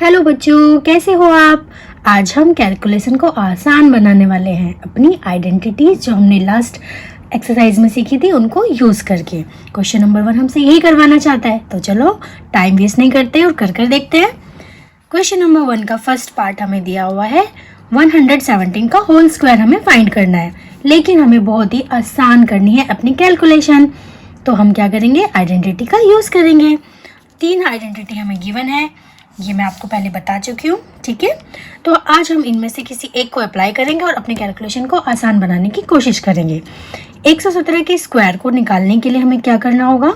Hello बच्चों, कैसे हो आप। आज हम कैलकुलेशन को आसान बनाने वाले हैं अपनी आइडेंटिटीज जो हमने लास्ट एक्सरसाइज में सीखी थी उनको यूज़ करके। क्वेश्चन नंबर 1 हमसे यही करवाना चाहता है, तो चलो टाइम वेस्ट नहीं करते और कर देखते हैं। क्वेश्चन नंबर 1 का फर्स्ट पार्ट हमें दिया हुआ है 117 का होल स्क्वायर हमें फाइंड करना है, लेकिन हमें बहुत ही आसान करनी है अपनी कैलकुलेशन। तो हम क्या करेंगे, आइडेंटिटी का यूज़ करेंगे। 3 आइडेंटिटी हमें गिवन है, ये मैं आपको पहले बता चुकी हूँ, ठीक है। तो आज हम इनमें से किसी एक को अप्लाई करेंगे और अपने कैलकुलेशन को आसान बनाने की कोशिश करेंगे। 117 के स्क्वायर को निकालने के लिए हमें क्या करना होगा,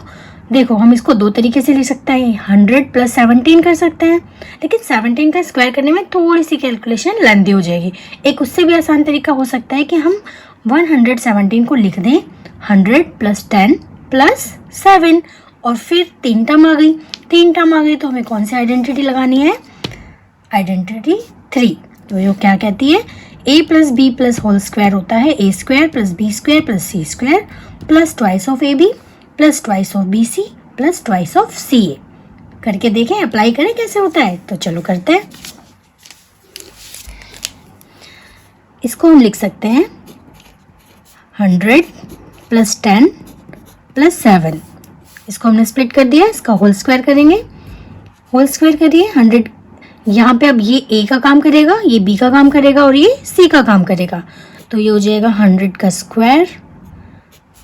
देखो हम इसको दो तरीके से ले सकते हैं, 100 + 17 कर सकते हैं, लेकिन 17 का स्क्वायर करने में थोड़ी सी कैलकुलेशन लेंथी हो जाएगी। एक उससे भी आसान तरीका हो सकता है कि हम 117 को लिख दें 100 + 10 + 7 और फिर 3 टर्म आ गई तो हमें कौन सी आइडेंटिटी लगानी है, आइडेंटिटी 3। तो ये क्या कहती है, a + b + होल स्क्वायर होता है a² + b² + c² + twice of ab + twice of bc + twice of ca। करके देखें, अप्लाई करें कैसे होता है। तो चलो करते हैं। इसको हम लिख सकते हैं 100 + 10 + 7। इसको हमने स्प्लिट कर दिया, इसका होल स्क्वायर करेंगे। होल स्क्वायर करिए 100, यहाँ पे अब ये a का काम करेगा, ये b का काम करेगा और ये c का काम करेगा। तो ये हो जाएगा 100 का स्क्वायर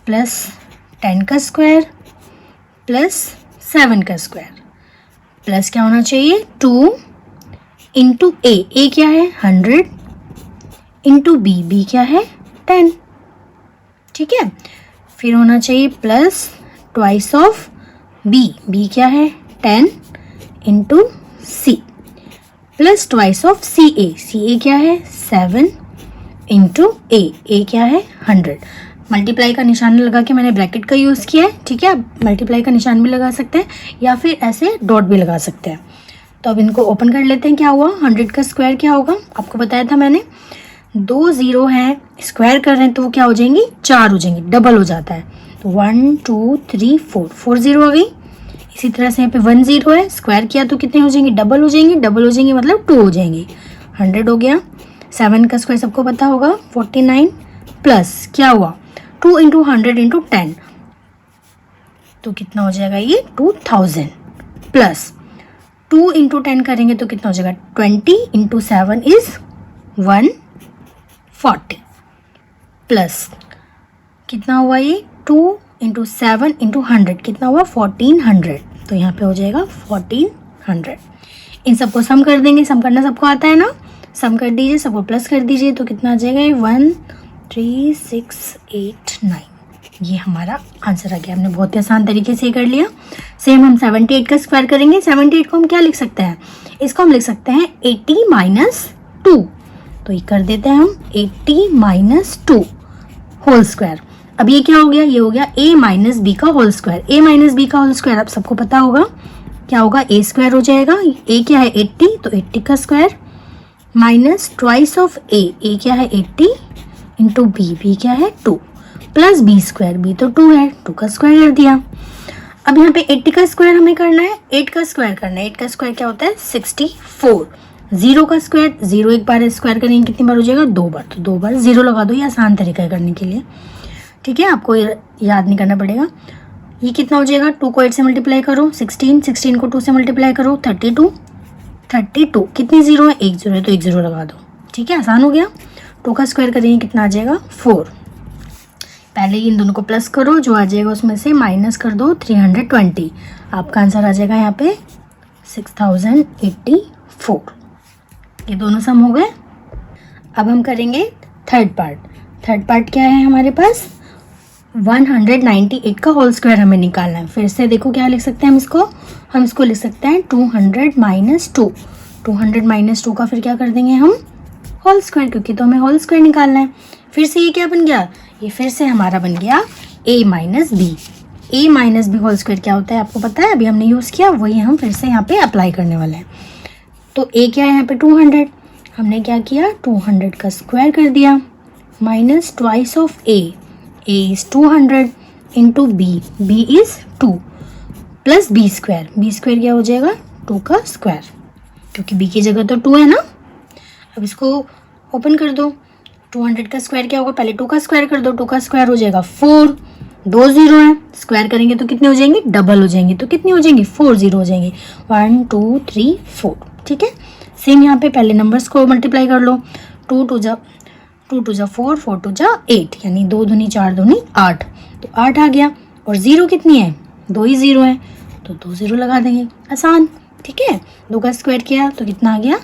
प्लस 10 का स्क्वायर प्लस 7 का स्क्वायर प्लस क्या होना चाहिए 2 इंटू a क्या है 100 इंटू b क्या है 10, ठीक है। फिर होना चाहिए प्लस ट्वाइस ऑफ b क्या है 10 into c plus twice of ca क्या है 7 इंटू a क्या है 100। मल्टीप्लाई का निशान लगा के मैंने ब्रैकेट का यूज़ किया है, ठीक है। आप मल्टीप्लाई का निशान भी लगा सकते हैं या फिर ऐसे डॉट भी लगा सकते हैं। तो अब इनको ओपन कर लेते हैं। क्या हुआ, 100 का स्क्वायर क्या होगा, आपको बताया था मैंने, 2 0 हैं, स्क्वायर कर रहे हैं तो वो क्या हो जाएंगी 4 हो जाएंगी, डबल हो जाता है। तो 1 2 3 4 0 हो गई। इसी तरह से यहाँ पे 1 0 है, स्क्वायर किया तो कितने हो जाएंगे, डबल हो जाएंगे मतलब 2 हो जाएंगे। 100 हो गया। 7 का स्क्वायर सबको पता होगा 49 प्लस क्या हुआ 2 इंटू 100 इंटू 10, तो कितना हो जाएगा ये 2000 प्लस 2 इंटू 10 करेंगे तो कितना हो जाएगा 20 इंटू 7 इज 140 प्लस कितना हुआ ये 2 इंटू 7 इंटू 100 कितना हुआ 1400। तो यहाँ पे हो जाएगा 1400। इन सबको सम कर देंगे, सम करना सबको आता है ना, सम कर दीजिए, सबको प्लस कर दीजिए तो कितना आ जाएगा 13689। ये हमारा आंसर आ गया। हमने बहुत ही आसान तरीके से कर लिया। सेम हम 78 का स्क्वायर करेंगे। 78 को हम क्या लिख सकते हैं, इसको हम लिख सकते हैं 80 - 2। तो ये कर देते हैं हम 80 - 2 होल स्क्वायर। अब ये क्या हो गया, ये हो गया a - b का होल स्क्वायर। a - b का होल स्क्वायर आप सबको पता होगा क्या होगा, a² हो जाएगा। a क्या है 80, तो 80 का square minus twice of a क्या है 80 इंटू b क्या है 2 प्लस b², b तो 2 है, 2 का स्क्वायर कर दिया। अब यहाँ पे 80 का स्क्वायर हमें करना है, 8 का स्क्वायर करना है। 8 का स्क्वायर क्या होता है 64। 0 का स्क्वायर, 0 एक बार स्क्वायर करेंगे कितनी बार हो जाएगा 2 बार, तो 2 बार 0 लगा दो, ये आसान तरीका है करने के लिए, ठीक है। आपको याद नहीं करना पड़ेगा। ये कितना हो जाएगा 2 को 8 से मल्टीप्लाई करो 16 को 2 से मल्टीप्लाई करो 32 कितनी 0 है, 1 0 है तो 1 0 लगा दो, ठीक है, आसान हो गया। 2 का स्क्वायर करेंगे कितना आ जाएगा 4। पहले इन दोनों को प्लस करो, जो आ जाएगा उसमें से माइनस कर दो 320। आपका आंसर आ जाएगा यहाँ पे 6084। ये दोनों सम हो गए। अब हम करेंगे थर्ड पार्ट क्या है हमारे पास, 198 का होल स्क्वायर हमें निकालना है। फिर से देखो क्या लिख सकते हैं हम इसको लिख सकते हैं 200 - 2। 200 - 2 का फिर क्या कर देंगे हम होल स्क्वायर, क्योंकि तो हमें होल स्क्वायर निकालना है। फिर से ये क्या बन गया, ये फिर से हमारा बन गया a - b होल स्क्वायर क्या होता है आपको पता है, अभी हमने यूज़ किया, वही हम फिर से यहाँ पे अप्लाई करने वाले हैं। तो a क्या है यहाँ पे 200, हमने क्या किया 200 का स्क्वायर कर दिया minus twice of a is 200 into b is 2 plus b² क्या हो जाएगा 2 का स्क्वायर क्योंकि b की जगह तो 2 है ना। अब इसको ओपन कर दो। 200 का स्क्वायर क्या होगा, पहले 2 का स्क्वायर कर दो। 2 का स्क्वायर हो जाएगा 4, 2 जीरो है, स्क्वायर करेंगे तो कितने हो जाएंगे, डबल हो जाएंगे, तो कितनी हो जाएंगी, 4 जीरो हो जाएंगे। 1 2 3 4, ठीक है। सेम यहाँ पे पहले नंबर्स को मल्टीप्लाई कर लो। 2 2 जा 4, 4 2 जा 8, यानी 2 दूनी 4 दूनी 8, तो 8 आ गया। और ज़ीरो कितनी है, 2 ही ज़ीरो है, तो 2 ज़ीरो लगा देंगे, आसान, ठीक है। 2 का स्क्वायर किया तो कितना आ गया,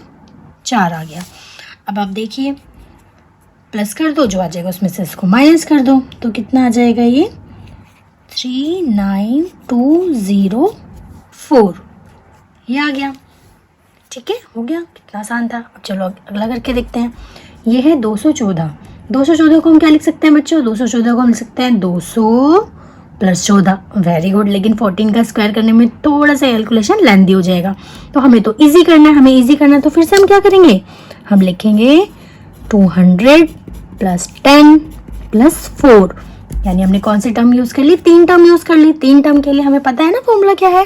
4 आ गया। अब आप देखिए प्लस कर दो, जो आ जाएगा उसमें से इसको माइनस कर दो, तो कितना आ जाएगा, ये 39204, ये आ गया, ठीक है, हो गया। कितना आसान था। अब चलो अगला करके देखते हैं। ये है 214। 214 को हम क्या लिख सकते हैं बच्चों, 214 को हम लिख सकते हैं 200 प्लस 14, वेरी गुड। लेकिन 14 का स्क्वायर करने में थोड़ा सा कैलकुलेशन लेंथी हो जाएगा, तो हमें तो इजी करना है, हमें इजी करना है, तो फिर से हम क्या करेंगे, हम लिखेंगे 200 प्लस 10 प्लस 4, यानी हमने कौन सी टर्म यूज़ कर ली, 3 टर्म यूज़ कर ली। 3 टर्म के लिए हमें पता है ना फॉर्मूला क्या है,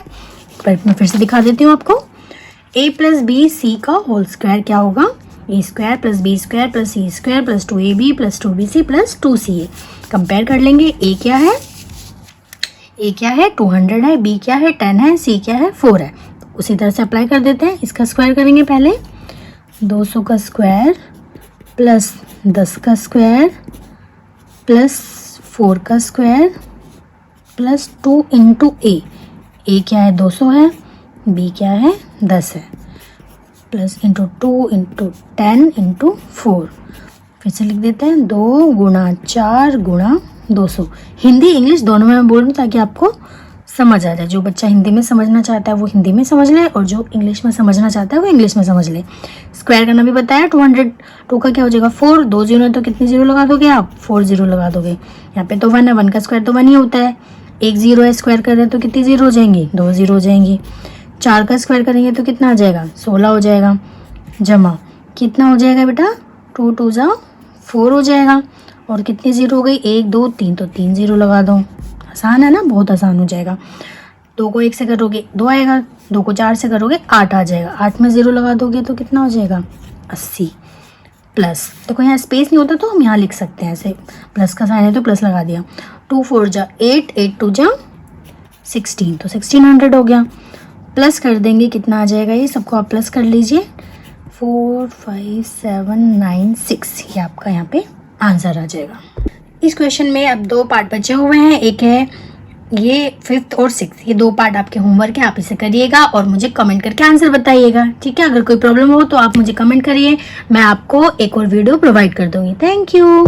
पर मैं फिर से दिखा देती हूँ आपको। a प्लस बी सी का होल स्क्वायर क्या होगा, a square plus b square plus c square plus 2ab plus 2bc plus 2ca। Compare कर लेंगे, a क्या है, 200 है, b क्या है 10 है, c क्या है 4 है। उसी तरह से अप्लाई कर देते हैं। इसका स्क्वायर करेंगे पहले, 200 का स्क्वायर प्लस 10 का स्क्वायर प्लस 4 का स्क्वायर प्लस 2 इंटू ए क्या है 200 है, b क्या है 10 है, प्लस इंटू 2 इंटू 10 इंटू 4। फिर से लिख देते हैं 2 गुणा 4 गुणा 200। हिंदी इंग्लिश दोनों में मैं बोल रही हूँ ताकि आपको समझ आ जाए। जो बच्चा हिंदी में समझना चाहता है वो हिंदी में समझ ले, और जो इंग्लिश में समझना चाहता है वो इंग्लिश में समझ ले। स्क्वायर करना भी बताया। 2 का क्या हो जाएगा 4, 2 जीरो है तो कितनी जीरो लगा दोगे आप, 4 जीरो लगा दोगे। यहाँ पे तो 1 है, 1 का स्क्वायर तो 1 ही होता है। 1 जीरो है, स्क्वायर कर रहे तो कितनी जीरो हो जाएंगी, 2 जीरो हो जाएंगी। 4 का स्क्वायर करेंगे तो कितना आ जाएगा, 16 हो जाएगा, जमा कितना हो जाएगा बेटा, 2 2 जा 4 हो जाएगा। और कितनी जीरो हो गई, 1 2 3, तो 3 जीरो लगा दो। आसान है ना, बहुत आसान हो जाएगा। 2 को 1 से करोगे 2 आएगा, 2 को 4 से करोगे 8 आ जाएगा। 8 में ज़ीरो लगा दोगे तो कितना हो जाएगा, 80। प्लस देखो यहाँ स्पेस नहीं होता तो हम यहाँ लिख सकते हैं ऐसे, प्लस का साइन है तो प्लस लगा दिया। 2 4 जा 8, 8 2 जा 16, तो 1600 हो गया। प्लस कर देंगे, कितना आ जाएगा, ये सबको आप प्लस कर लीजिए, 4 5 7 9 6, ये आपका यहाँ पे आंसर आ जाएगा। इस क्वेश्चन में अब 2 पार्ट बचे हुए हैं, एक है ये 5th और 6th, ये 2 पार्ट आपके होमवर्क है, आप इसे करिएगा और मुझे कमेंट करके आंसर बताइएगा, ठीक है। अगर कोई प्रॉब्लम हो तो आप मुझे कमेंट करिए, मैं आपको एक और वीडियो प्रोवाइड कर दूंगी। Thank you.